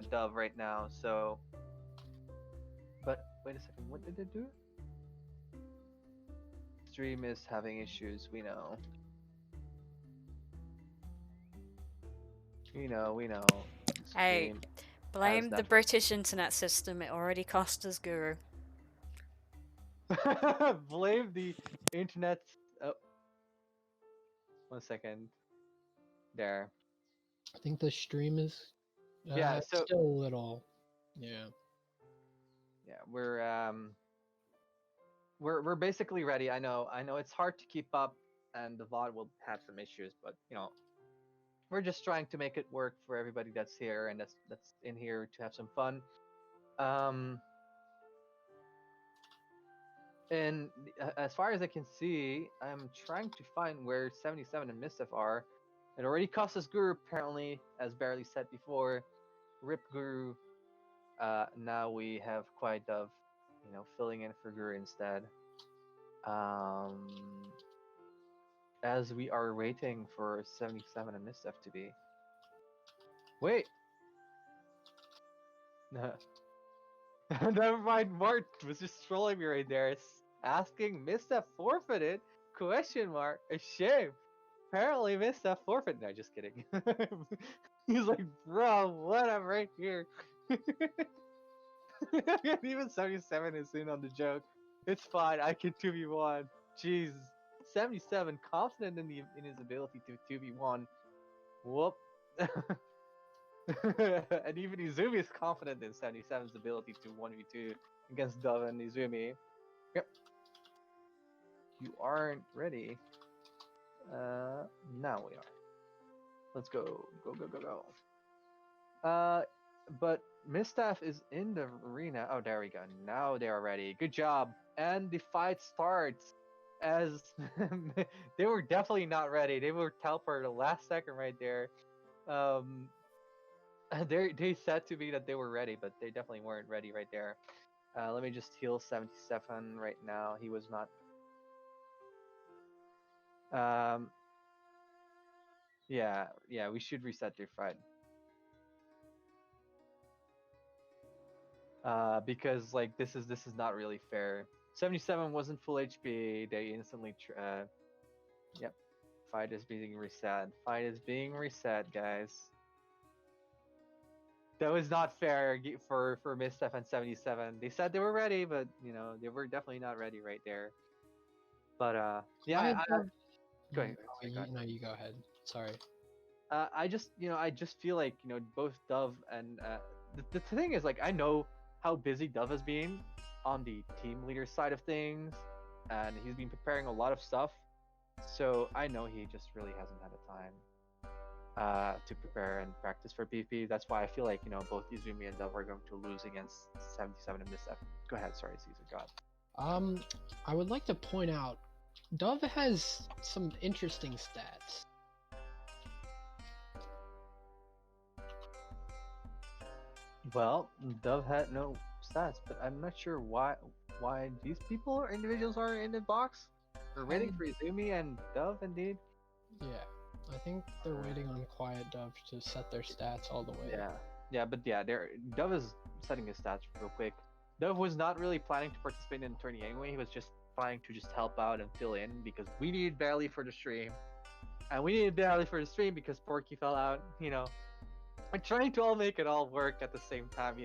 Dove right now. So, but wait a second, what did it do? Stream is having issues. We know. We know. Hey, Stream has blame the network. British internet system. It already cost us Guru. Blame the internet. Oh, 1 second. There. I think the stream is Yeah. So still a little. Yeah. yeah, we're basically ready. I know it's hard to keep up, and the VOD will have some issues, but we're just trying to make it work for everybody that's here and that's in here to have some fun. Um, and as far as I can see, I'm trying to find where 77 and Mischief are. It already cost us Guru apparently, as Barely said before. Rip Guru. Now we have Quiet Dove, filling in for Guru instead. Um, as we are waiting for 77 and Mischief to be. Wait. Never mind. Mart was just trolling me right there, asking Mischief forfeited? Question mark. A shame. Apparently Mischief forfeit. No, just kidding. He's like, bro, what? I'm right here. Even 77 is in on the joke. It's fine. I can 2v1. Jeez. 77 confident in his ability to 2v1. Whoop. And even Izumi is confident in 77's ability to 1v2 against Dove and Izumi. Yep. You aren't ready. Now we are. Let's go. Go, go, go, go. But Mistaff is in the arena. Oh, there we go. Now they are ready. Good job. And the fight starts as they were definitely not ready. They were teleported the last second right there. They said to me that they were ready, but they definitely weren't ready right there. Let me just heal 77 right now. He was not. Yeah, we should reset their fight. Because like this is not really fair. 77 wasn't full HP. They instantly. Yep. Fight is being reset. Fight is being reset, guys. That was not fair for Misstep and 77. They said they were ready, but they were definitely not ready right there. But yeah, go ahead. No, you go ahead. Sorry. I just feel like both Dove and the thing is, like, I know how busy Dove has been on the team leader side of things, and he's been preparing a lot of stuff. So I know he just really hasn't had the time to prepare and practice for PP. That's why I feel like both Izumi and Dove are going to lose against 77 and Misstep. Go ahead, sorry, Caesar. God. I would like to point out, Dove has some interesting stats. Well, Dove had no stats, but I'm not sure why these individuals are in the box. We're waiting for Izumi and Dove, indeed. Yeah, I think they're waiting on Quiet Dove to set their stats all the way. But Dove is setting his stats real quick. Dove was not really planning to participate in the tourney anyway. He was just planning to just help out and fill in because we needed Barely for the stream, and we needed Barely for the stream because Porky fell out. We're trying to all make it all work at the same time,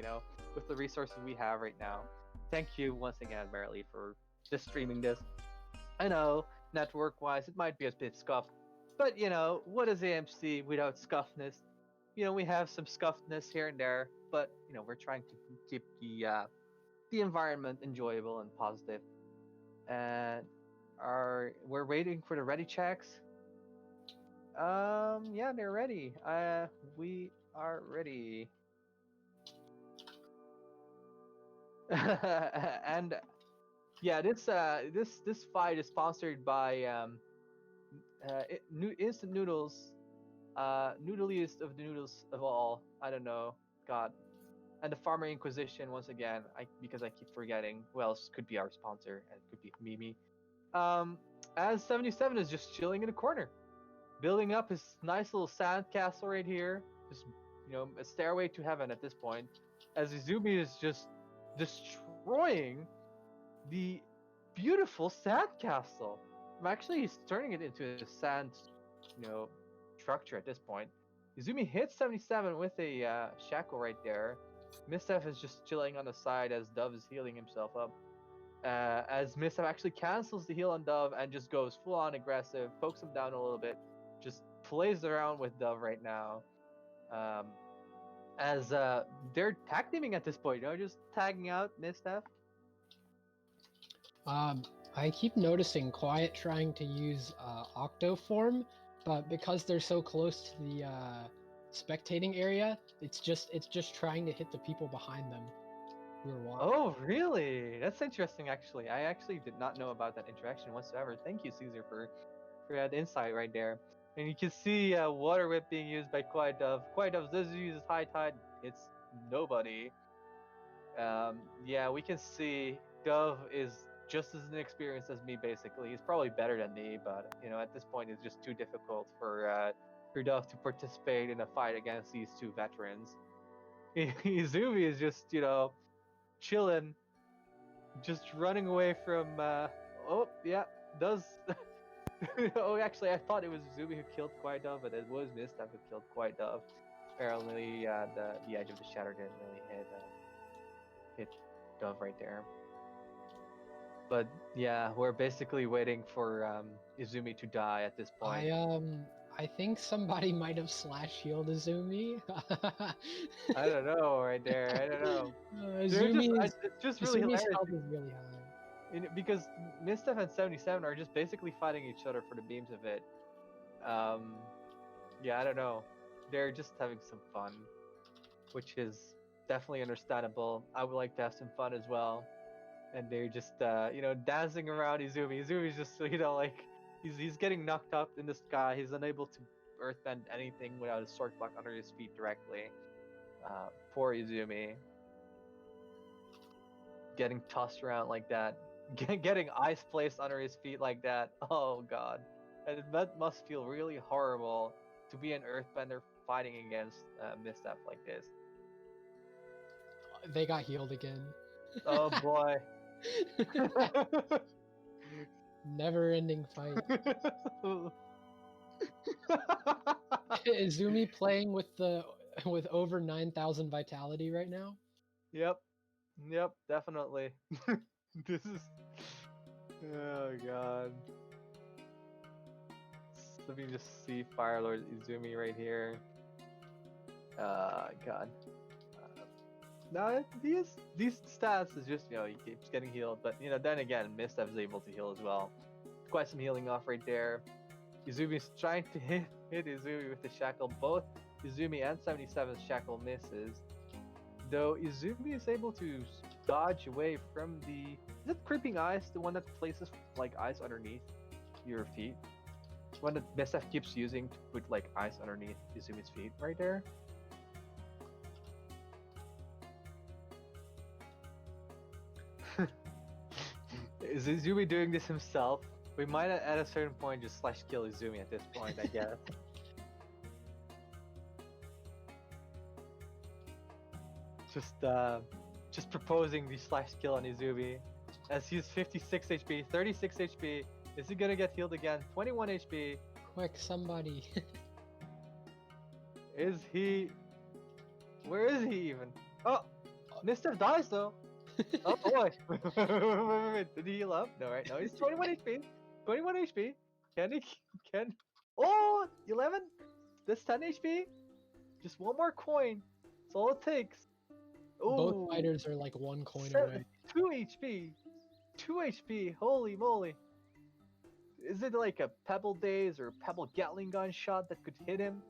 with the resources we have right now. Thank you once again, Barely, for just streaming this. I know, network-wise, it might be a bit scuffed, but what is AMC without scuffness? We have some scuffedness here and there, but we're trying to keep the environment enjoyable and positive. And we're waiting for the ready checks. Yeah, they're ready. We are ready. And yeah, this fight is sponsored by Instant Noodles, noodliest of the noodles of all. I don't know, God, and the Farmer Inquisition once again. Because I keep forgetting who else could be our sponsor, and it could be Mimi. As 77 is just chilling in a corner, building up his nice little sand castle right here, just a stairway to heaven at this point, as Izumi is just destroying the beautiful sand castle. Actually, he's turning it into a sand, you know, structure at this point. Izumi hits 77 with a shackle right there. Mistef is just chilling on the side as Dove is healing himself up. As Mistef actually cancels the heal on Dove and just goes full on aggressive, pokes him down a little bit, just plays around with Dove right now. As they're tag teaming at this point, just tagging out Mistef. I keep noticing Quiet trying to use Octo form, but because they're so close to the spectating area, it's just trying to hit the people behind them who are watching. Oh, really? That's interesting, actually. I actually did not know about that interaction whatsoever. Thank you, Caesar, for that insight right there. And you can see Water Whip being used by Quiet Dove. Quiet Dove does use High Tide. It's nobody. Yeah, we can see Dove is just as inexperienced as me, basically. He's probably better than me, but at this point, it's just too difficult for Dove to participate in a fight against these two veterans. Izumi is just chilling, just running away from. Oh yeah, does. Oh, actually, I thought it was Izumi who killed Quiet Dove, but it was Mistef who killed Quiet Dove. Apparently, the edge of the shatter didn't really hit Dove right there. But yeah, we're basically waiting for Izumi to die at this point. I think somebody might have slash healed Izumi. I don't know right there. I don't know. Izumi It's just really Izumi's hilarious health is really high. because Mistef and 77 are just basically fighting each other for the beams of it. Yeah, I don't know. They're just having some fun, which is definitely understandable. I would like to have some fun as well. And they're just dancing around Izumi. Izumi's just like he's getting knocked up in the sky. He's unable to earthbend anything without a sword block under his feet directly. Poor Izumi. Getting tossed around like that. Getting ice placed under his feet like that. Oh god. And that must feel really horrible to be an earthbender fighting against Mistef like this. They got healed again. Oh boy. Never-ending fight. Izumi playing with over 9,000 vitality right now. Yep, definitely. This is. Oh god. Let me just see Firelord Izumi right here. God. No, these stats is just he keeps getting healed, but then again, Mistef is able to heal as well. Quite some healing off right there. Izumi's trying to hit Izumi with the shackle. Both Izumi and 77's shackle misses, though Izumi is able to dodge away from the. Is it creeping ice? The one that places like ice underneath your feet. The one that Mistef keeps using to put like ice underneath Izumi's feet, right there. Is Izumi doing this himself? We might at a certain point just slash kill Izumi at this point, I guess. Just proposing the slash kill on Izumi. As he's 56 HP, 36 HP. Is he gonna get healed again? 21 HP. Quick, somebody. Is he? Where is he even? Oh, Mistef dies though. Oh boy! Wait. Did he heal up? No, right? No, he's 21 HP. 21 HP. Can he? Oh, 11. That's 10 HP. Just one more coin. That's all it takes. Ooh, Both fighters are like one coin away. 2 HP. 2 HP. Holy moly! Is it like a Pebble Days or Pebble Gatling gun shot that could hit him?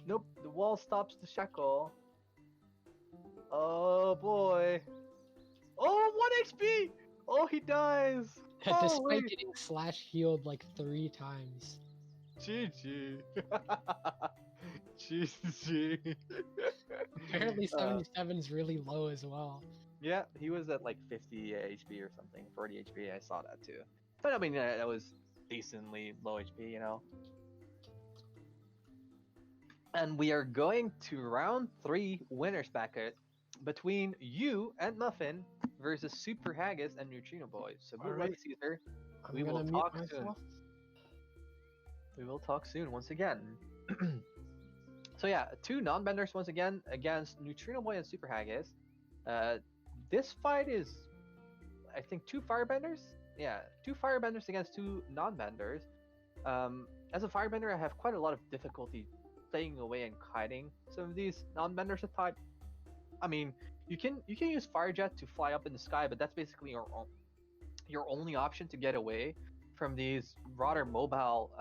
Nope. The wall stops the shackle. Oh boy! Oh, 1 HP! Oh, he dies! Despite getting slash healed like 3 times. GG. GG. Apparently 77's really low as well. Yeah, he was at like 50 HP or something, 40 HP. I saw that too. But I mean, that was decently low HP, And we are going to round 3 winners bracket between you and Muffin versus Super Haggis and Neutrino Boy. So good luck, Alright. Caesar. I'm We will gonna mute talk soon. myself. We will talk soon once again. So yeah, 2 non-benders once again against Neutrino Boy and Super Haggis. This fight is, I think, 2 firebenders. Yeah, 2 firebenders against 2 non-benders. As a firebender, I have quite a lot of difficulty staying away and kiting some of these non-benders at type. I mean, you can use Firejet to fly up in the sky, but that's basically your only option to get away from these rather mobile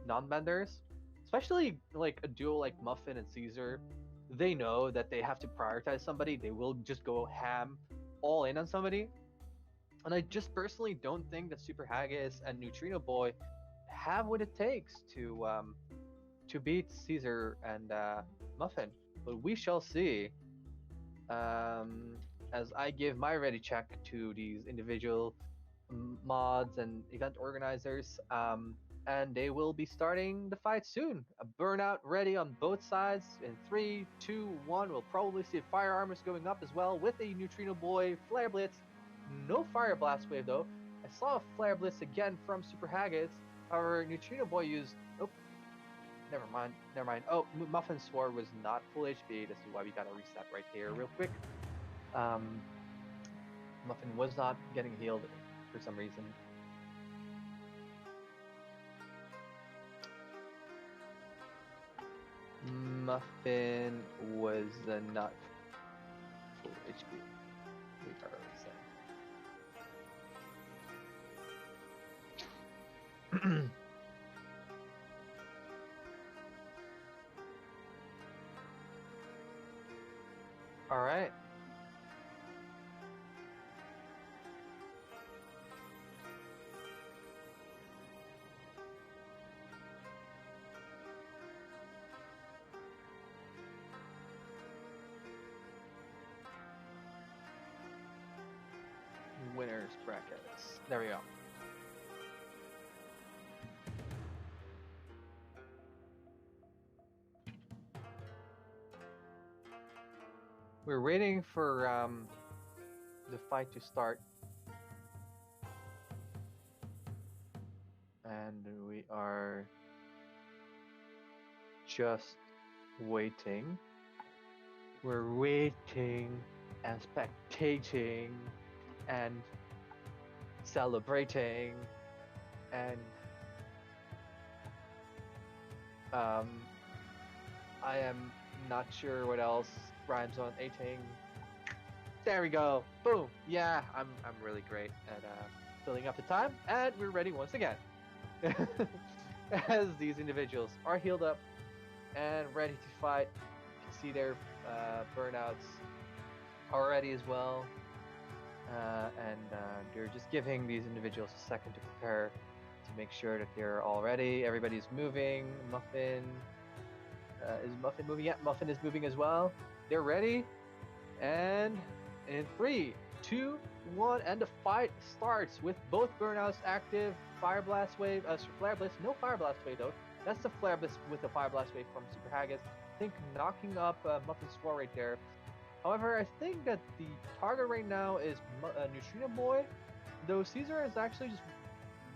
non-benders. Especially like a duo like Muffin and Caesar, they know that they have to prioritize somebody. They will just go ham all in on somebody. And I just personally don't think that Super Haggis and Neutrino Boy have what it takes to beat Caesar and Muffin. But we shall see. As I give my ready check to these individual mods and event organizers, and they will be starting the fight soon. A burnout ready on both sides in 3, 2, 1. We'll probably see fire armors going up as well with a Neutrino Boy Flare Blitz. No Fire Blast Wave though. I saw a Flare Blitz again from Super Haggis. However, Neutrino Boy used. Oh, never mind. Oh, Muffin's Sword was not full HP. This is why we gotta reset right here real quick. Muffin was not getting healed for some reason. Muffin was not full HP. We gotta reset. All right. Winners brackets. There we go. We're waiting for the fight to start. And we are just waiting. We're waiting and spectating and celebrating and I am not sure what else rhymes on ating. There we go. Boom. Yeah, I'm really great at filling up the time, and we're ready once again. As these individuals are healed up and ready to fight. You can see their burnouts already as well. And they're just giving these individuals a second to prepare to make sure that they're all ready. Everybody's moving. Muffin is Muffin moving? Yeah, Muffin is moving as well. They're ready. And in 3, 2, 1, and the fight starts with both burnouts active. Fire Blast Wave, Flare Blitz. No Fire Blast Wave though. That's the Flare Blitz with the Fire Blast Wave from Super Haggis. I think knocking up Muffin's Sword right there. However, I think that the target right now is Neutrino Boy, though Caesar is actually just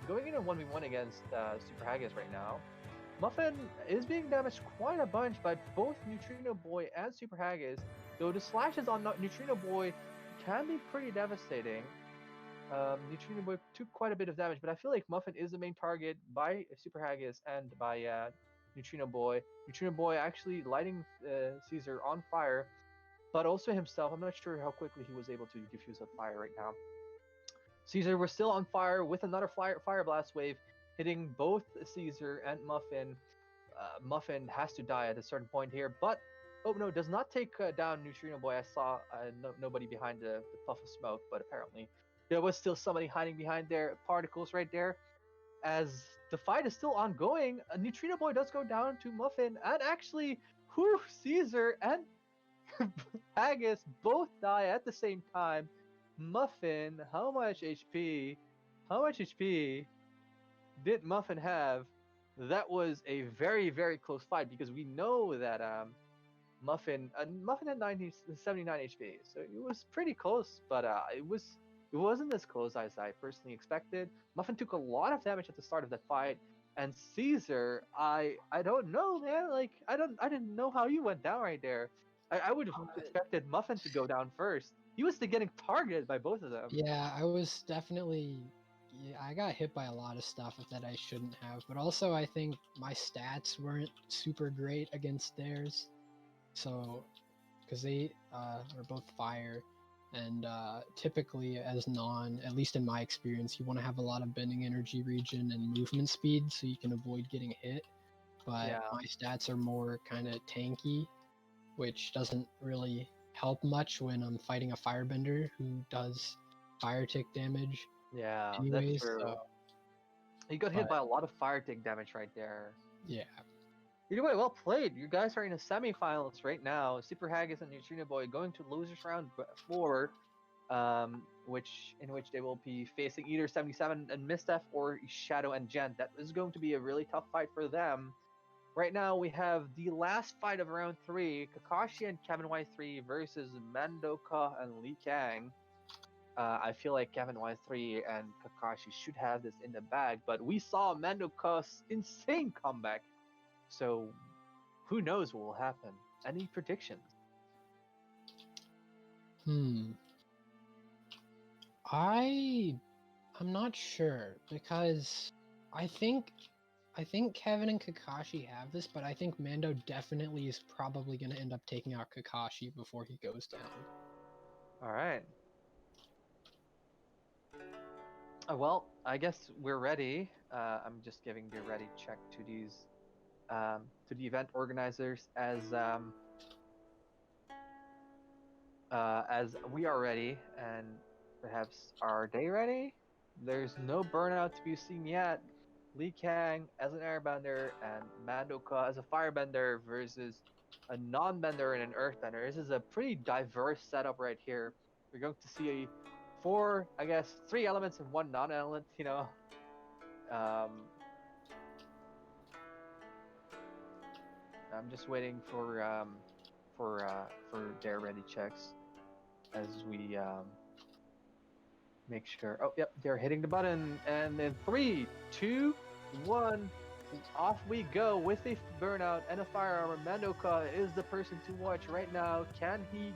going in a 1v1 against Super Haggis right now. Muffin is being damaged quite a bunch by both Neutrino Boy and Super Haggis, though the slashes on Neutrino Boy can be pretty devastating. Neutrino Boy took quite a bit of damage, but I feel like Muffin is the main target by Super Haggis and by Neutrino Boy. Neutrino Boy actually lighting Caesar on fire, but also himself. I'm not sure how quickly he was able to diffuse that fire right now. Caesar was still on fire with another fire blast wave, hitting both Caesar and Muffin. Muffin has to die at a certain point here, but oh no, does not take down Neutrino Boy. I saw nobody behind the puff of smoke, but apparently there was still somebody hiding behind their particles right there. As the fight is still ongoing, Neutrino Boy does go down to Muffin, and actually, Caesar and Haggis both die at the same time. Muffin, how much HP did Muffin have that was a very, very close fight because we know that Muffin had 79 HP, so it was pretty close, but it wasn't as close as I personally expected. Muffin took a lot of damage at the start of that fight, and Caesar, I don't know, man. Like I didn't know how you went down right there. I would have expected Muffin to go down first. He was getting targeted by both of them. Yeah, I was definitely. Yeah, I got hit by a lot of stuff that I shouldn't have, but also I think my stats weren't super great against theirs. So, because they are both fire, and typically as non, at least in my experience, you want to have a lot of bending energy region and movement speed so you can avoid getting hit. But Yeah. my stats are more kind of tanky, which doesn't really help much when I'm fighting a firebender who does fire tick damage. Yeah, that's Anyways, true. so, He got hit but by a lot of fire take damage right there. yeah, Either way, well played. You guys are in the semifinals right now. Super Haggis and Neutrino Boy going to losers round 4, in which they will be facing either 77 and Mistef or Shadow and Gent. That is going to be a really tough fight for them. Right now, we have the last fight of round 3: Kakashi and Kevin Y3 versus Mandoka and Lee Kang. I feel like Kevin Y3 and Kakashi should have this in the bag, but we saw Mandoka's insane comeback. So, who knows what will happen? Any predictions? I'm not sure because I think Kevin and Kakashi have this, but I think Mando definitely is probably going to end up taking out Kakashi before he goes down. All right. Well, I guess we're ready. I'm just giving the ready check to these to the event organizers as we are ready, and perhaps are they ready? There's no burnout to be seen yet. Lee Kang as an airbender and Mandoka as a firebender versus a non-bender and an earthbender. This is a pretty diverse setup right here. We're going to see three elements and one non-element. Um, I'm just waiting for their ready checks as we make sure. Oh, yep, they're hitting the button, and then 3, 2, 1, off we go with a burnout and a fire armor. Mandoka is the person to watch right now. Can he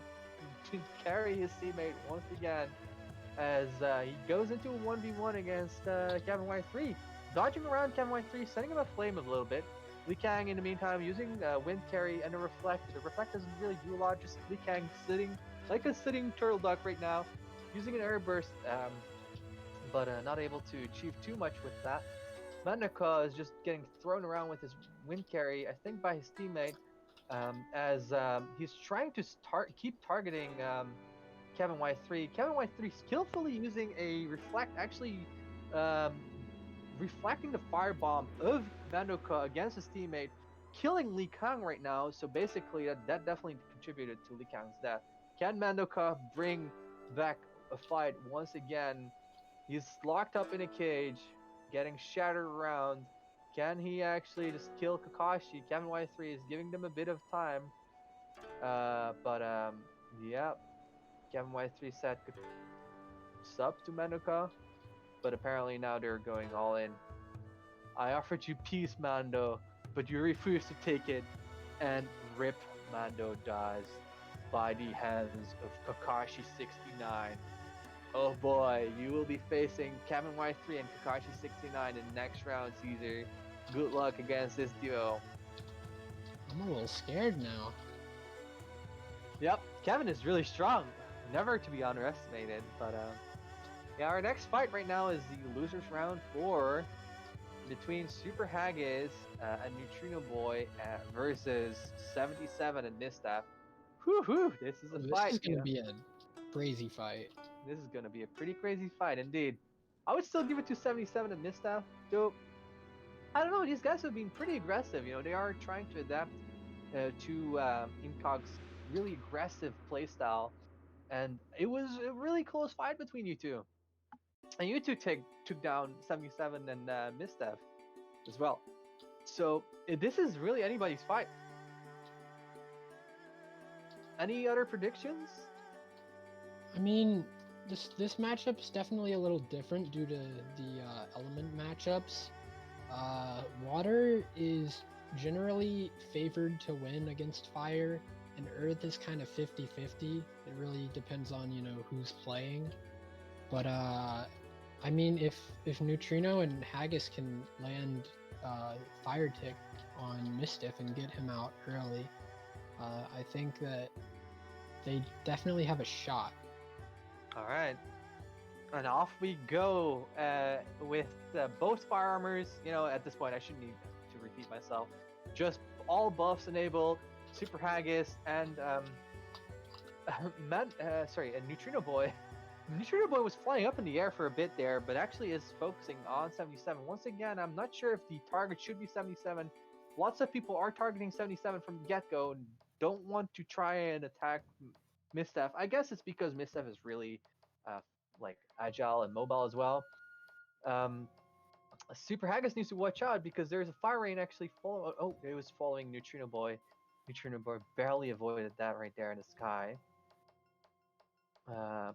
carry his teammate once again as he goes into a 1v1 against Kevin Y3, dodging around Kevin Y3, setting him aflame a little bit. Lee Kang, in the meantime, using wind carry and a reflect. The reflect doesn't really do a lot, just Lee Kang sitting like a sitting turtle duck right now, using an air burst, but not able to achieve too much with that. Mandoka is just getting thrown around with his wind carry, I think by his teammate, as he's trying to keep targeting Kevin Y3. Kevin Y3 skillfully using a reflect, actually reflecting the firebomb of Mandoka against his teammate, killing Lee Kang right now. So basically, that definitely contributed to Lee Kang's death. Can Mandoka bring back a fight once again? He's locked up in a cage, getting shattered around. Can he actually just kill Kakashi? Kevin Y3 is giving them a bit of time. Yeah. Kevin Y3 said sub to Mandoka, but apparently now they're going all in. I offered you peace, Mando, but you refused to take it, and rip, Mando dies by the hands of Kakashi 69. Oh boy, you will be facing Kevin Y3 and Kakashi 69 in the next round, Caesar. Good luck against this duo. I'm a little scared now. Yep, Kevin is really strong. Never to be underestimated, but yeah, our next fight right now is the losers round 4 between Super Haggis and Neutrino Boy versus 77 and Mistaf. Whew, this is a fight. This is gonna be a crazy fight. This is gonna be a pretty crazy fight indeed. I would still give it to 77 and Mistaf, though. I don't know, these guys have been pretty aggressive. They are trying to adapt to Incog's really aggressive playstyle, and it was a really close fight between you two. And you two took down 77 and Mistaf as well. So this is really anybody's fight. Any other predictions? I mean, this matchup's definitely a little different due to the element matchups. Water is generally favored to win against fire, and earth is kind of 50-50. It really depends on, who's playing. But I mean, if Neutrino and Haggis can land Fire Tick on Mistiff and get him out early, I think that they definitely have a shot. All right. And off we go with both fire armors. At this point, I shouldn't need to repeat myself. Just all buffs enabled. Super Haggis and and Neutrino Boy. Neutrino Boy was flying up in the air for a bit there, but actually is focusing on 77. Once again, I'm not sure if the target should be 77. Lots of people are targeting 77 from the get-go and don't want to try and attack Misstef. I guess it's because Misstef is really agile and mobile as well. Super Haggis needs to watch out because there's a fire rain actually follow. Oh, it was following Neutrino Boy. Neutrino Boy barely avoided that right there in the sky.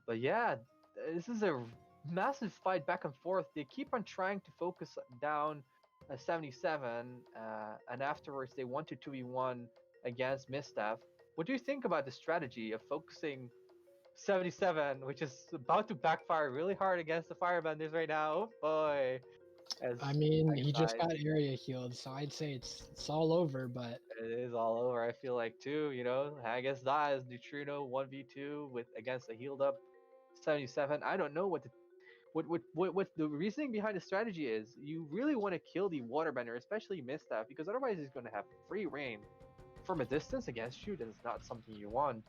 But yeah, this is a massive fight back and forth. They keep on trying to focus down 77, and afterwards they want to 2v1 against Misstef. What do you think about the strategy of focusing 77, which is about to backfire really hard against the Firebenders right now? Oh boy. I mean, he just got area healed, so I'd say it's all over, but it is all over. I feel like too, Haggis dies, Neutrino 1v2 against a healed up 77. I don't know what the reasoning behind the strategy is. You really want to kill the Waterbender, especially Misstef, because otherwise he's going to have free reign from a distance against you. That's not something you want.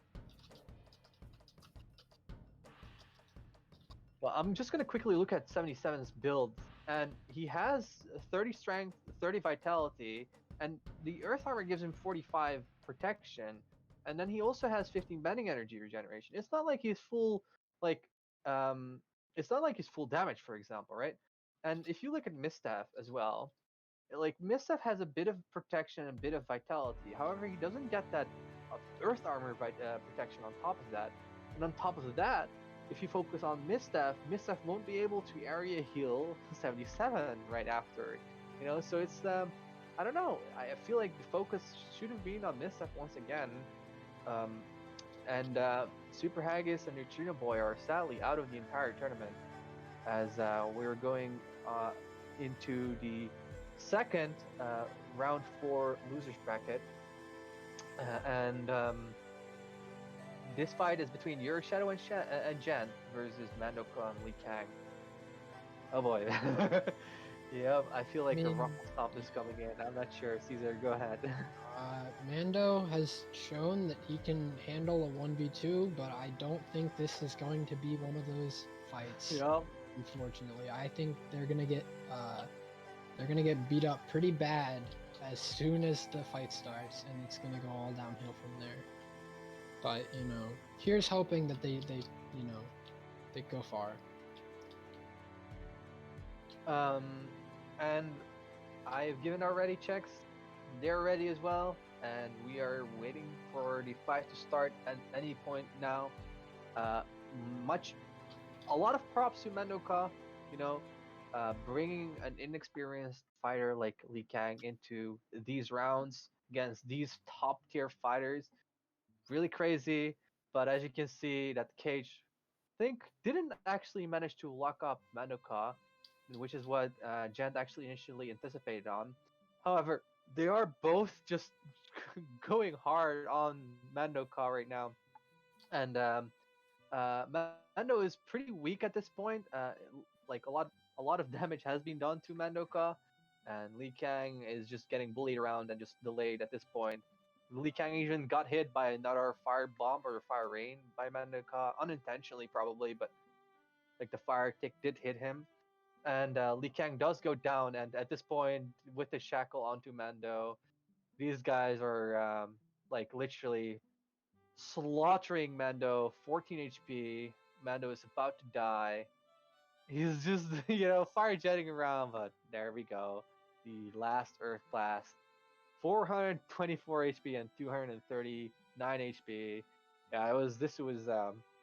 Well, I'm just going to quickly look at 77's build, and he has 30 strength, 30 vitality, and the Earth Armor gives him 45 protection, and then he also has 15 bending energy regeneration. It's not like he's full, it's not like he's full damage, for example, right? And if you look at Misstef as well, like Misstef has a bit of protection and a bit of vitality. However, he doesn't get that Earth Armor protection on top of that. And on top of that, if you focus on Misstef won't be able to area heal 77 right after. So it's I don't know. I feel like the focus should have been on Misstef once again. And Super Haggis and Neutrino Boy are sadly out of the entire tournament, as we're going into the second round 4 losers bracket, and this fight is between Yurik Shadow and Jen versus Mandoka and Lee Kang. Oh boy. Yep, I feel like the rock stomp is coming in. I'm not sure. Caesar, go ahead. Mando has shown that he can handle a 1v2, but I don't think this is going to be one of those fights. Yep. Unfortunately, I think they're gonna get beat up pretty bad as soon as the fight starts, and it's gonna go all downhill from there. But here's hoping that they go far. And I've given our ready checks. They're ready as well, and we are waiting for the fight to start at any point now. A lot of props to Mandoka, bringing an inexperienced fighter like Lee Kang into these rounds against these top tier fighters. Really crazy, but as you can see, that Cage didn't actually manage to lock up Mandoka, which is what Gent actually initially anticipated on. However, they are both just going hard on Mandoka right now, and Mando is pretty weak at this point. Like a lot of damage has been done to Mandoka, and Lee Kang is just getting bullied around and just delayed at this point. Lee Kang even got hit by another fire bomb or fire rain by Mandoka, unintentionally probably, but like the fire tick did hit him. And Lee Kang does go down, and at this point, with the shackle onto Mando, these guys are like literally slaughtering Mando. 14 HP. Mando is about to die. He's just fire jetting around, but there we go. the last Earth Blast, 424 HP and 239 HP. Yeah,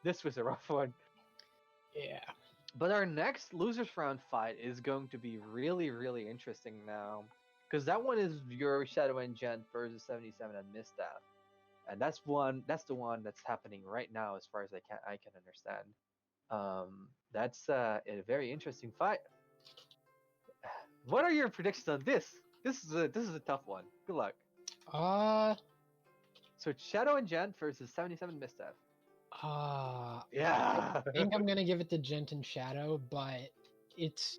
this was a rough one. Yeah. But our next losers round fight is going to be really, really interesting now, because that one is your Shadow and Gent versus 77 and Misstaff, and that's the one that's happening right now, as far as I can understand. That's a very interesting fight. What are your predictions on this? This is a tough one. Good luck. Uh, So Shadow and Gent versus 77 Misstaff. Yeah. I think I'm gonna give it to Gent and Shadow, but it's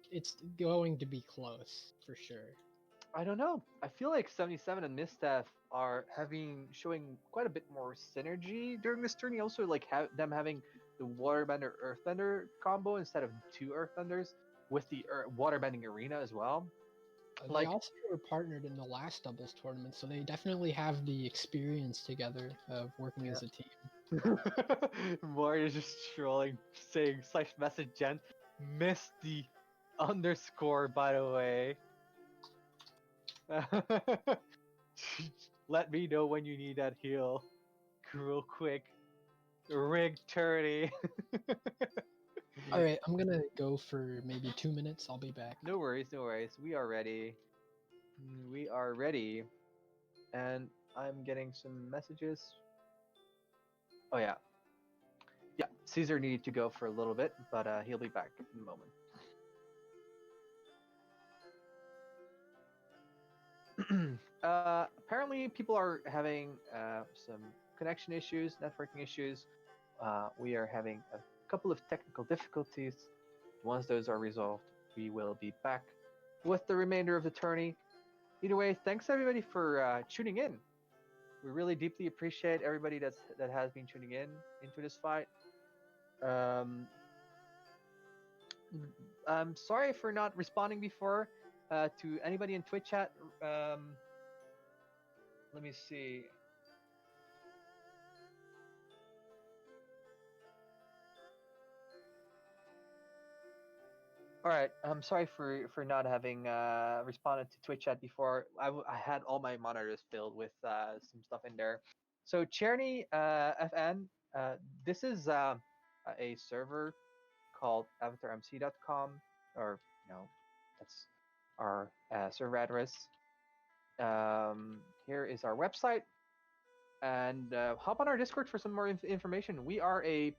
going to be close for sure. I don't know. I feel like 77 and Misstaff are showing quite a bit more synergy during this tourney. Also, like them having the Waterbender Earthbender combo instead of two Earthbenders with the Waterbending Arena as well. They Like- also were partnered in the last doubles tournament, so they definitely have the experience together of working as a team. Mario just trolling, saying /message Gent missed the underscore, by the way. Let me know when you need that heal. Real quick. Rig 30. All right, I'm gonna go for maybe 2 minutes. I'll be back. No worries, no worries. We are ready. We are ready. And I'm getting some messages. Oh, yeah. Yeah, Caesar needed to go for a little bit, but he'll be back in a moment. Apparently, people are having some connection issues, networking issues. We are having a couple of technical difficulties. Once those are resolved, we will be back with the remainder of the tourney. Either way, thanks everybody for tuning in. We really deeply appreciate everybody that has been tuning in into this fight. I'm sorry for not responding before to anybody in Twitch chat. Let me see. All right, I'm sorry for not having responded to Twitch chat before. I had all my monitors filled with some stuff in there. So Cherny FN, this is a server called avatarmc.com, or that's our server address. Here is our website, and hop on our Discord for some more information. We are a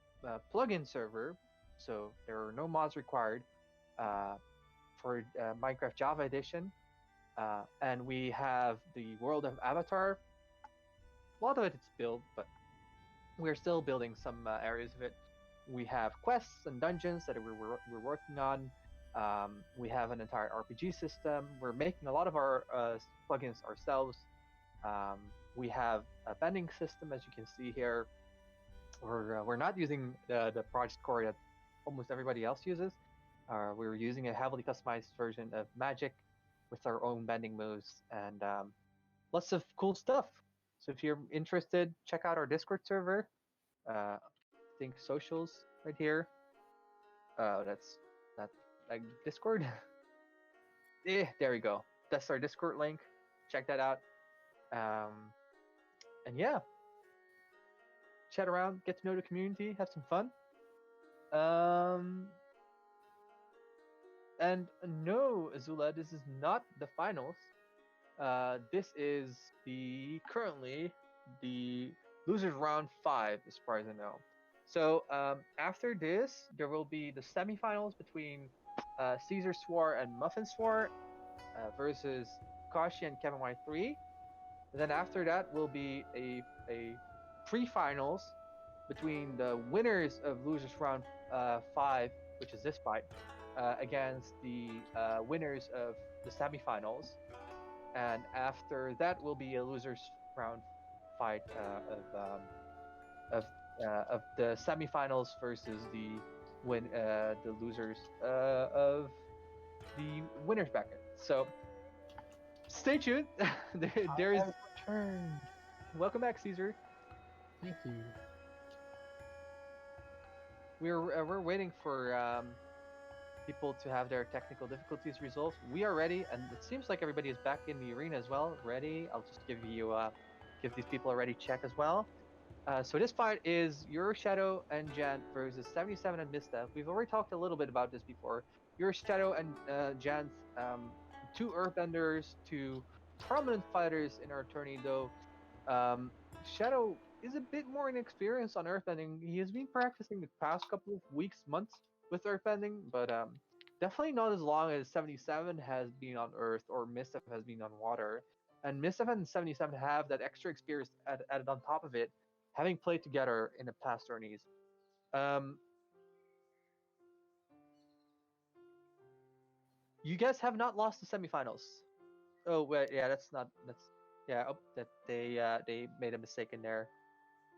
plugin server, so there are no mods required for Minecraft Java Edition, and we have the world of Avatar. A lot of it's built, but we're still building some areas of it. We have quests and dungeons that we're working on. We have an entire RPG system. We're making a lot of our plugins ourselves. We have a bending system, as you can see here. We're not using the Project Core that almost everybody else uses. We're using a heavily customized version of Magic with our own bending moves and lots of cool stuff. So if you're interested, check out our Discord server. I think socials right here. That's like Discord. Yeah, there we go. That's our Discord link. Check that out. And yeah, chat around, get to know the community, have some fun. And no, Azula, this is not the finals. This is currently the losers round 5, as far as I know. So after this, there will be the semifinals between Caesar Swar and Muffin Swar versus Kashi and Kevin Y3. And then after that will be a pre-finals between the winners of losers round 5, which is this fight, against the winners of the semifinals. And after that will be a losers round fight of the semifinals versus the losers of the winners bracket. So stay tuned. there is Returned. Welcome back, Caesar. Thank you. We're waiting for people to have their technical difficulties resolved. We are ready, and it seems like everybody is back in the arena as well. Ready? I'll just give these people a ready check as well. So this fight is Your Shadow and Jant versus 77 and Misstep. We've already talked a little bit about this before. Your Shadow and Jant, two Earthbenders, two prominent fighters in our tourney, though. Um, Shadow is a bit more inexperienced on Earthbending. He has been practicing the past couple of weeks, months with Earthbending, but definitely not as long as 77 has been on Earth or Misstep has been on water. And Misstep and 77 have that extra experience added on top of it, having played together in the past tourneys. Um, you guys have not lost the semifinals. Oh wait, yeah, that's yeah. Oh, that they made a mistake in there.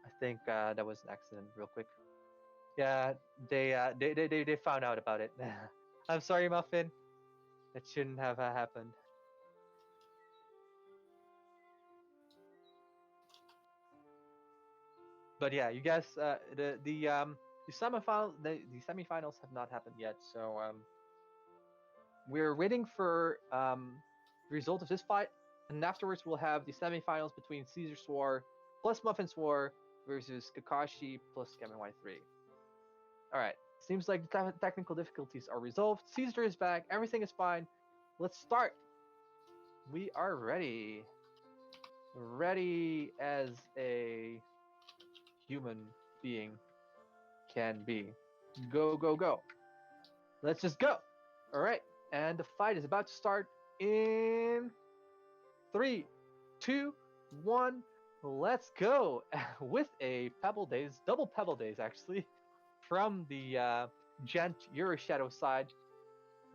I think that was an accident, real quick. Yeah, they found out about it. I'm sorry, Muffin. That shouldn't have happened. But yeah, you guys, the semifinals have not happened yet, so we're waiting for the result of this fight, and afterwards we'll have the semifinals between Caesar Swar plus Muffin Swar versus Kakashi plus Kevin Y3. All right, seems like the technical difficulties are resolved. Caesar is back. Everything is fine. Let's start. We are ready. Ready as a human being can be. Go, go, go. Let's just go. All right. And the fight is about to start in 3, 2, 1. Let's go. With a Pebble Days, double Pebble Days actually, from the Gent Euroshadow side.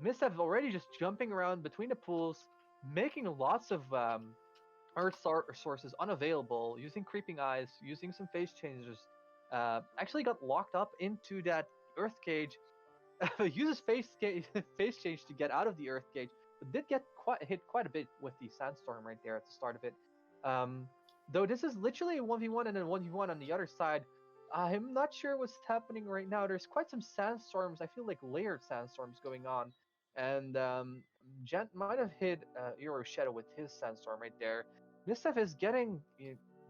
Misstep already just jumping around between the pools, making lots of Earth sources unavailable, using Creeping Eyes, using some face changers. Actually got locked up into that Earth cage. Uses face change to get out of the Earth cage, but did get hit quite a bit with the sandstorm right there at the start of it. Though this is literally a 1v1 and then 1v1 on the other side. I'm not sure what's happening right now. There's quite some sandstorms. I feel like layered sandstorms going on, and Gent might have hit Euro Shadow with his sandstorm right there. Misstep is getting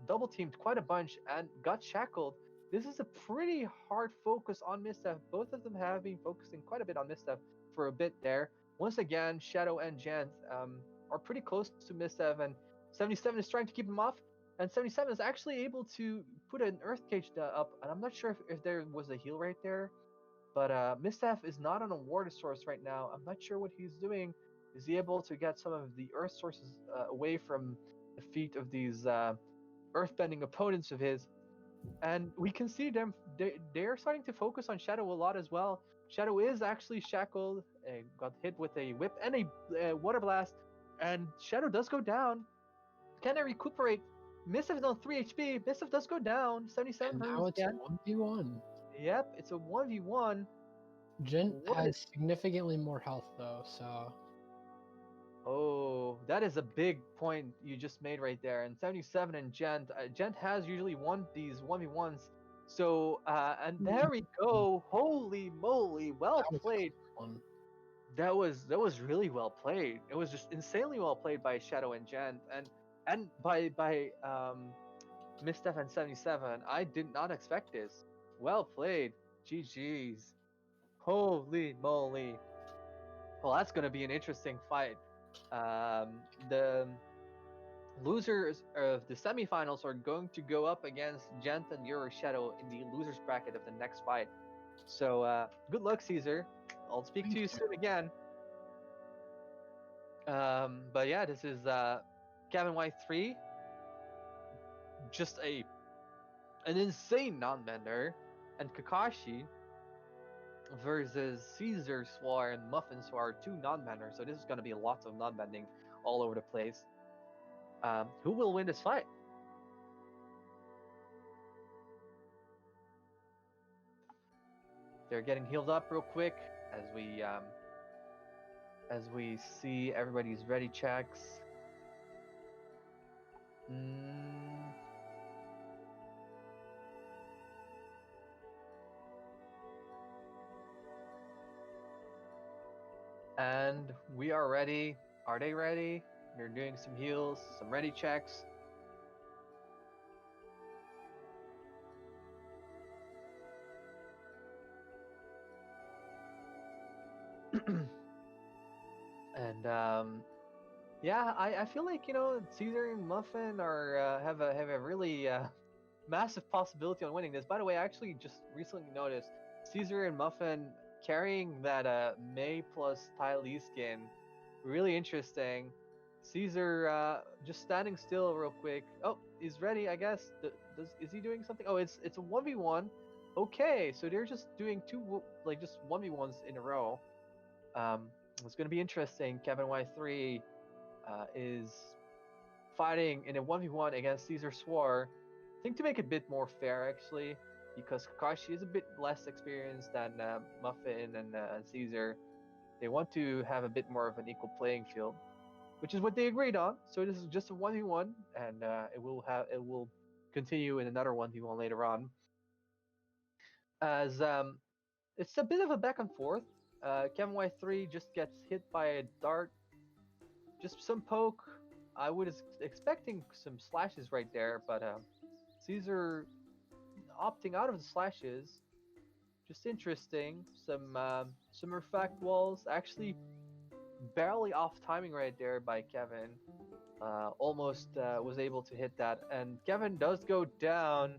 double teamed quite a bunch and got shackled. This is a pretty hard focus on Misstep. Both of them have been focusing quite a bit on Misstep for a bit there. Once again, Shadow and Jant are pretty close to Misstep, and 77 is trying to keep him off. And 77 is actually able to put an Earth Cage up, and I'm not sure if there was a heal right there. But Misstep is not on a water source right now. I'm not sure what he's doing. Is he able to get some of the Earth sources away from the feet of these Earthbending opponents of his? And we can see them. They're starting to focus on Shadow a lot as well. Shadow is actually shackled, got hit with a whip and a water blast, and Shadow does go down. Can they recuperate? Misstep is on 3 HP. Misstep does go down. 77 And now it's a 1v1. Yep, it's a 1v1. Gent has significantly more health though, so. Oh, that is a big point you just made right there. And 77 and Gent, Gent has usually won these 1v1s. So, and there we go. Holy moly, well played. That was really well played. It was just insanely well played by Shadow and Gent, and by Misstep and 77. I did not expect this. Well played. GG's. Holy moly. Well, that's gonna be an interesting fight. The losers of the semifinals are going to go up against Gent and Euro Shadow in the losers bracket of the next fight. So good luck, Caesar. I'll speak to you soon again. But yeah, this is Kevin Y3. Just an insane non-bender, and Kakashi versus Caesar Swar and Muffin Swar, two non-benders. So this is going to be lots of non-bending all over the place. Who will win this fight? They're getting healed up real quick as we see everybody's ready checks. And we are ready. Are they ready? They're doing some heals, some ready checks. And yeah, I feel like Caesar and Muffin are have a really massive possibility on winning this. By the way, I actually just recently noticed Caesar and Muffin carrying that May plus Ty Lee skin. Really interesting. Caesar just standing still real quick. Oh, he's ready, I guess. Is he doing something? Oh, it's a 1v1. Okay, so they're just doing like just 1v1s in a row. Um, it's going to be interesting. Kevin Y3 is fighting in a 1v1 against Caesar Swore. I think to make it a bit more fair, actually, because Kakashi is a bit less experienced than Muffin and Caesar. They want to have a bit more of an equal playing field, which is what they agreed on. So this is just a 1v1, and it will continue in another 1v1 later on. As it's a bit of a back and forth. Kevin Y3 just gets hit by a dart, just some poke. I was expecting some slashes right there, but Caesar opting out of the slashes. Just interesting. Some reflect walls, actually barely off timing right there by Kevin. Almost was able to hit that, and Kevin does go down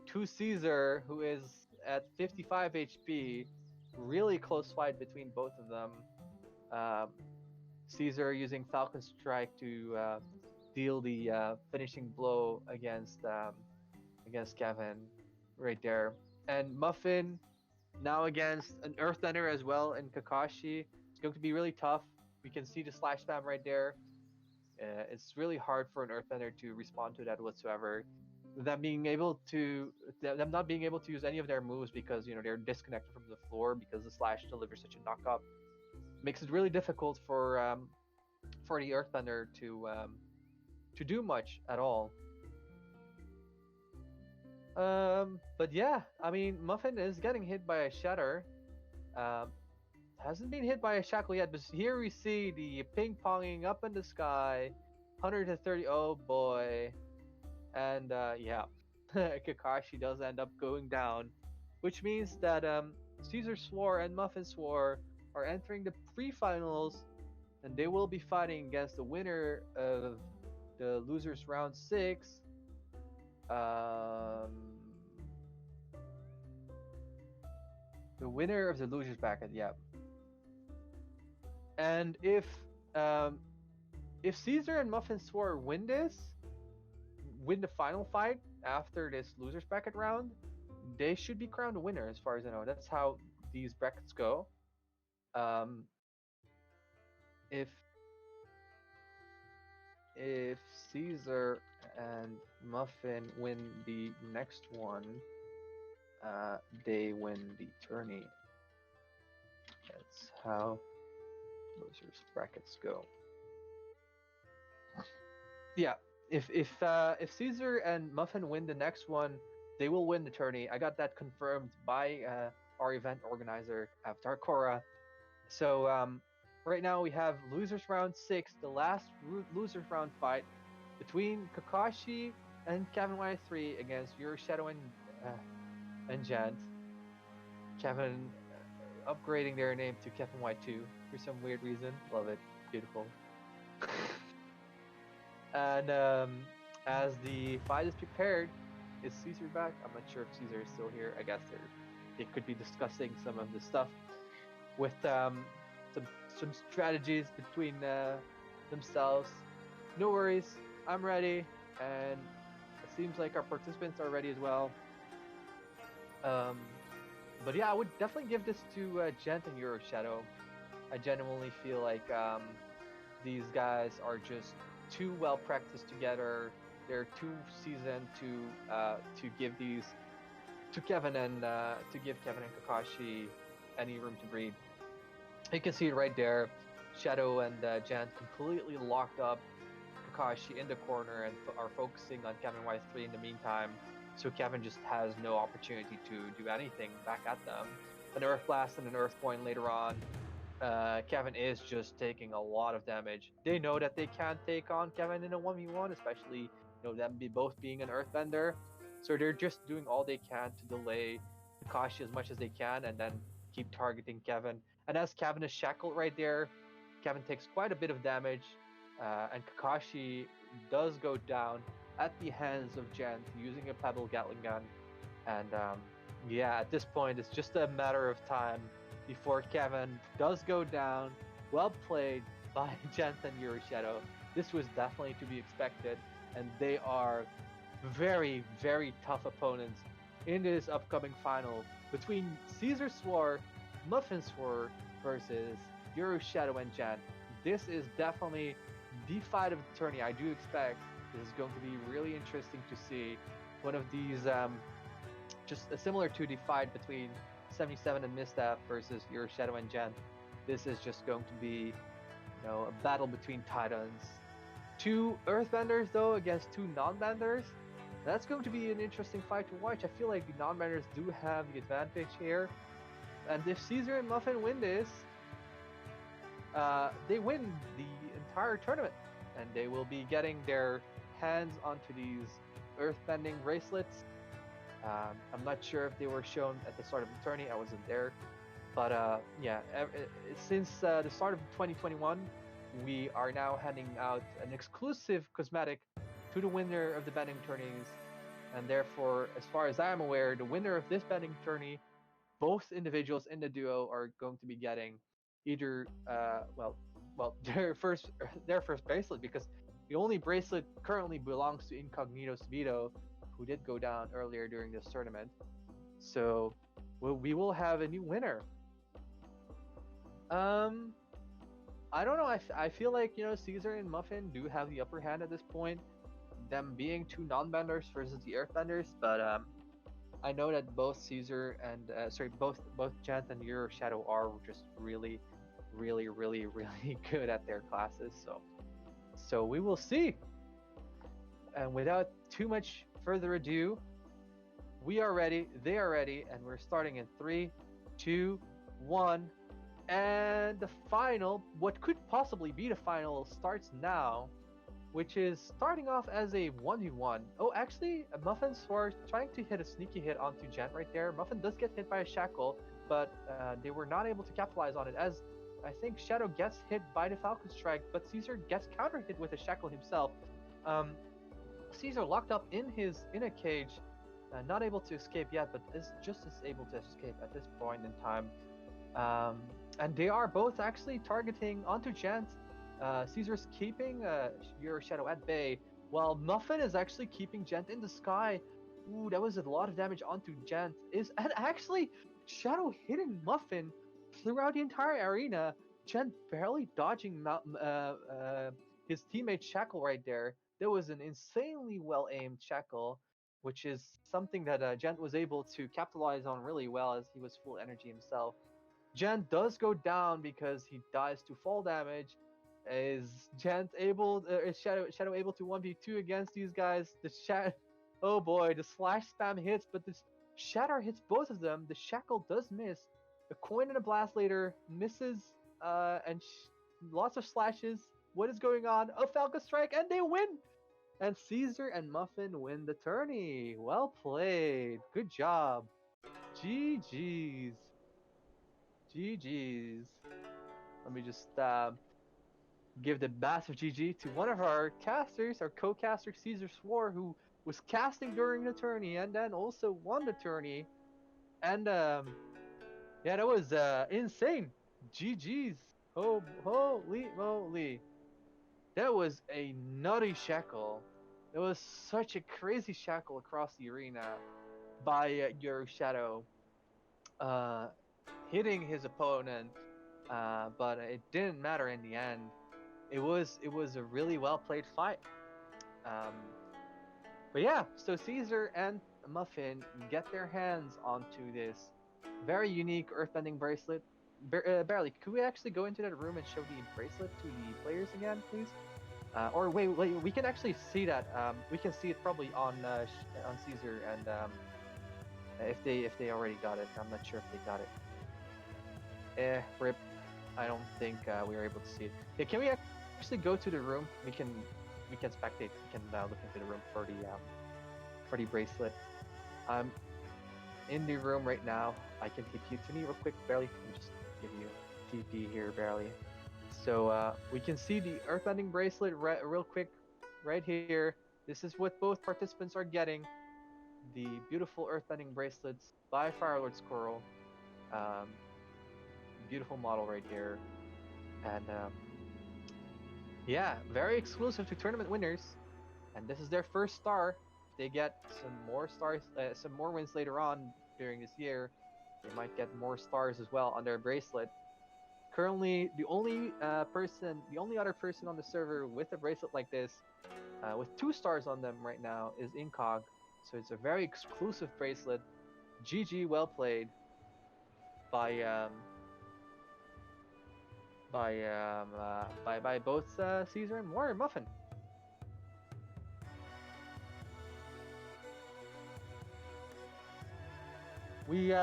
to Caesar, who is at 55 HP. Really close fight between both of them. Caesar using Falcon Strike to deal the finishing blow against Kevin right there. And Muffin now against an Earthbender as well, and Kakashi. It's going to be really tough. We can see the slash spam right there. It's really hard for an Earthbender to respond to that whatsoever. Them not being able to use any of their moves because they're disconnected from the floor because the slash delivers such a knock up, makes it really difficult for the Earthbender to do much at all. But yeah, I mean, Muffin is getting hit by a Shatter. Hasn't been hit by a Shackle yet, but here we see the ping-ponging up in the sky. 130, oh boy. And yeah, Kakashi does end up going down, which means that Caesar Swore and Muffin Swore are entering the pre-finals, and they will be fighting against the winner of the losers round 6. The winner of the losers bracket, yeah. And if Caesar and Muffin Swore win the final fight after this losers bracket round, they should be crowned a winner as far as I know. That's how these brackets go. If Caesar and Muffin win the next one, they win the tourney. That's how losers brackets go. Yeah, if Caesar and Muffin win the next one, they will win the tourney. I got that confirmed by our event organizer, Avatar Korra. So right now we have losers round 6, the last losers round fight between Kakashi and Kevin Y3 against Your Shadow and Jant. Kevin upgrading their name to Kevin Y2 for some weird reason. Love it. Beautiful. And as the fight is prepared, is Caesar back? I'm not sure if Caesar is still here. I guess they could be discussing some of the stuff with some strategies between themselves. No worries, I'm ready, and it seems like our participants are ready as well. But yeah, I would definitely give this to Gent and Euro Shadow. I genuinely feel like these guys are just too well practiced together. They're too seasoned to give these to Kevin and Kakashi any room to breathe. You can see it right there. Shadow and Jan completely locked up Kakashi in the corner and are focusing on Kevin Y3 in the meantime. So Kevin just has no opportunity to do anything back at them. An Earth Blast and an Earth Point later on. Kevin is just taking a lot of damage. They know that they can't take on Kevin in a 1v1, especially them both being an Earthbender. So they're just doing all they can to delay Kakashi as much as they can, and then keep targeting Kevin. And as Kevin is shackled right there, Kevin takes quite a bit of damage, and Kakashi does go down at the hands of Gent using a Pebble Gatling gun. And yeah, at this point, it's just a matter of time before Kevin does go down. Well played by Gent and Shadow. This was definitely to be expected, and they are very, very tough opponents in this upcoming final between Caesar Swore, Muffin Swore versus Shadow and Gent. This is definitely the fight of the tourney. I do expect this is going to be really interesting to see one of these, just similar to the fight between 77 and Mistaf versus Shadow and Gent. This is just going to be, a battle between titans. Two Earthbenders though against two non-benders. That's going to be an interesting fight to watch. I feel like the non-benders do have the advantage here, and if Caesar and Muffin win this, they win the entire tournament, and they will be getting their hands onto these earthbending bracelets. I'm not sure if they were shown at the start of the tourney. I wasn't there, but yeah. Since the start of 2021, we are now handing out an exclusive cosmetic to the winner of the bending tourneys, and therefore, as far as I'm aware, the winner of this bending tourney, both individuals in the duo are going to be getting either their first bracelet, because the only bracelet currently belongs to Incognito Vito, who did go down earlier during this tournament. So we will have a new winner. I don't know. I feel like Caesar and Muffin do have the upper hand at this point, them being two non-benders versus the Earthbenders. But I know that both Caesar and both Gent and Shadow are just really, really, really, really good at their classes. So we will see. And without too much further ado, we are ready. They are ready, and we're starting in 3, 2, 1. And the final, what could possibly be the final, starts now, which is starting off as a 1v1. Oh, actually, Muffin Sword trying to hit a sneaky hit onto Gent right there. Muffin does get hit by a shackle, but they were not able to capitalize on it, as I think Shadow gets hit by the Falcon Strike, but Caesar gets counter hit with a shackle himself. Caesar locked up in a cage, not able to escape yet, but is just as able to escape at this point in time. And they are both actually targeting onto Gent. Caesar's keeping Shadow at bay, while Muffin is actually keeping Gent in the sky. Ooh, that was a lot of damage onto Gent. And actually, Shadow hitting Muffin throughout the entire arena. Gent barely dodging his teammate Shackle right there. There was an insanely well-aimed Shackle, which is something that Gent was able to capitalize on really well, as he was full energy himself. Gent does go down because he dies to fall damage. Is Shadow able to 1v2 against these guys? Oh boy, the slash spam hits, but this Shatter hits both of them. The Shackle does miss. The coin and a blast later misses, and lots of slashes. What is going on? A Falcon Strike, and they win! And Caesar and Muffin win the tourney. Well played. Good job. GG's. GG's. Let me just give the massive GG to one of our casters, our co-caster Caesar Swore, who was casting during the tourney and then also won the tourney. And yeah, that was insane. GG's. Oh, holy moly. That was a nutty shackle. It was such a crazy shackle across the arena by your Shadow, hitting his opponent, but it didn't matter in the end. It was a really well played fight. But yeah, so Caesar and Muffin get their hands onto this very unique earthbending bracelet. Barely, could we actually go into that room and show the bracelet to the players again, please? Or wait, we can actually see that. We can see it probably on Caesar, and if they already got it, I'm not sure if they got it. Rip. I don't think we were able to see it. Yeah, can we actually go to the room? We can spectate. We can look into the room for the bracelet. I'm in the room right now. I can TP you to me real quick, barely. Let me just give you TP here, barely. So we can see the Earthbending bracelet real quick right here. This is what both participants are getting. The beautiful Earthbending bracelets by Firelord Squirrel. Um, Beautiful model right here. And yeah, very exclusive to tournament winners. And this is their first star. If they get some more stars, some more wins later on during this year, they might get more stars as well on their bracelet. Currently, the only other person on the server with a bracelet like this, with 2 stars on them right now, is Incog. So it's a very exclusive bracelet. GG, well played by by both Caesar and Warrior Muffin. We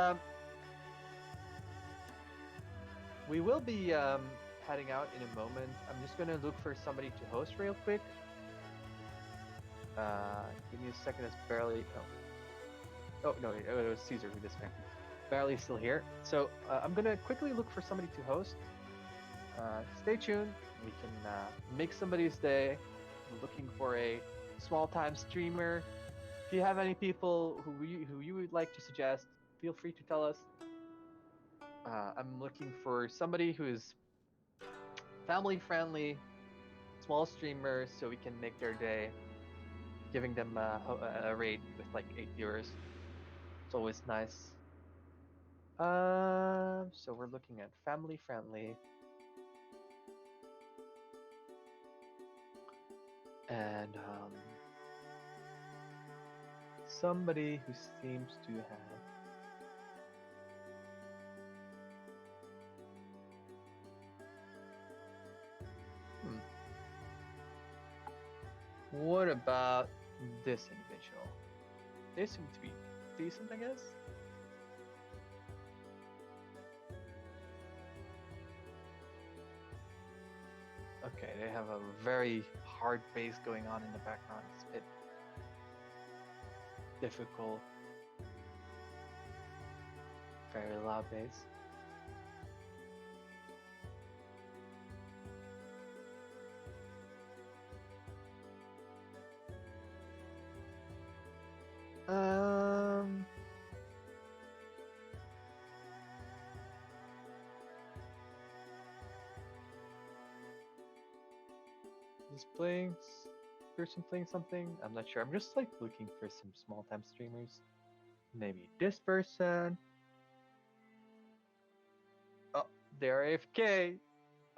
we will be heading out in a moment. I'm just gonna look for somebody to host real quick. Give me a second. It's barely. Oh no, it was Caesar who disconnected. Barely still here. So I'm gonna quickly look for somebody to host. Stay tuned. We can make somebody's day. I'm looking for a small-time streamer. If you have any people who you would like to suggest, feel free to tell us. I'm looking for somebody who is family-friendly, small streamer, so we can make their day. Giving them a raid with like 8 viewers. It's always nice. So we're looking at family-friendly. And somebody who seems to have what about this individual? They seem to be decent, I guess. Okay, they have a very hard bass going on in the background. It's a bit difficult. Very loud bass. Is person playing something? I'm not sure. I'm just like looking for some small time streamers. Maybe this person. Oh, they're AFK.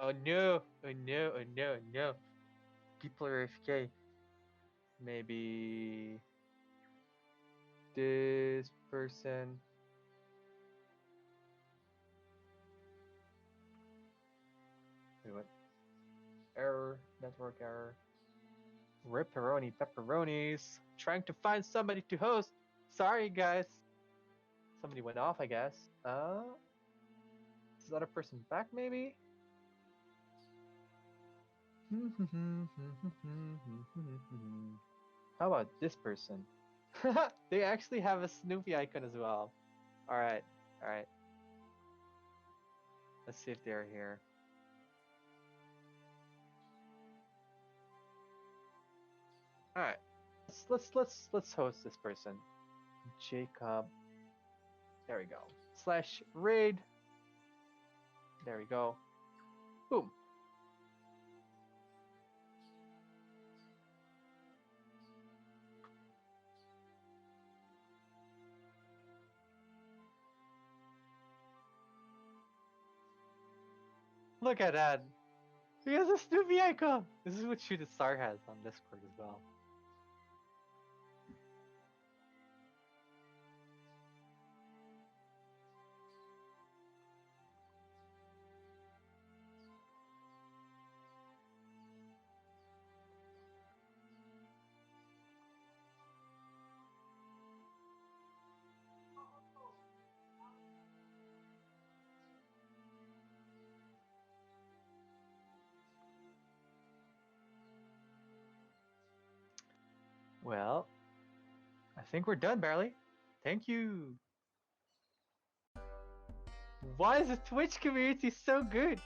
Oh no! Oh no! Oh no! Oh no! People are AFK. Maybe this person. Wait, what? Error. Network error. Ripperoni pepperonis. Trying to find somebody to host. Sorry, guys. Somebody went off, I guess. Is that a person back, maybe? How about this person? They actually have a Snoopy icon as well. Alright, alright. Let's see if they're here. Alright. Let's host this person. Jacob. There we go. /raid. There we go. Boom. Look at that. He has a Snoopy icon. This is what Shoot a Star has on Discord as well. Well, I think we're done, Barley. Thank you. Why is the Twitch community so good?